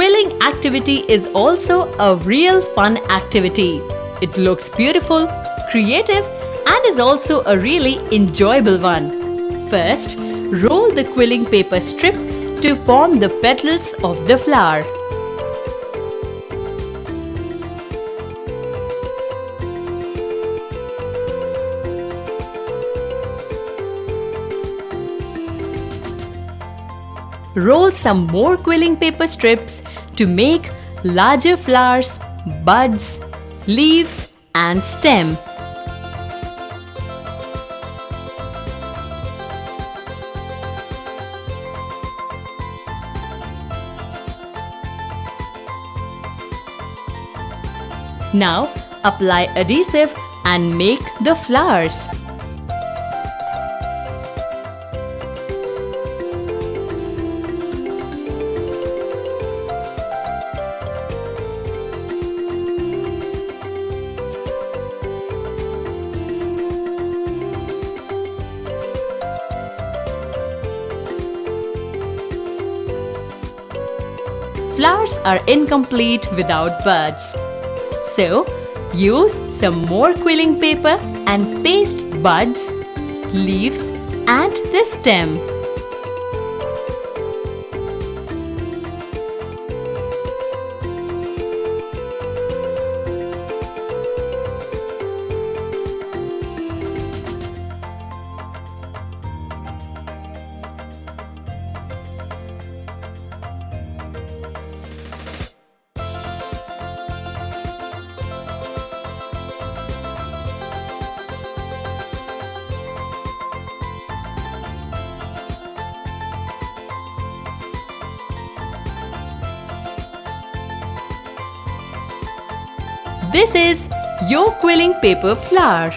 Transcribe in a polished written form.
quilling activity is also a real fun activity. It looks beautiful, creative, and is also a really enjoyable one. First, roll the quilling paper strip to form the petals of the flower. Roll some more quilling paper strips to make larger flowers, buds, leaves, and stem. Now apply adhesive and make the flowers. Flowers are incomplete without buds. So, use some more quilling paper and paste buds, leaves, and the stem. This is your quilling paper flower.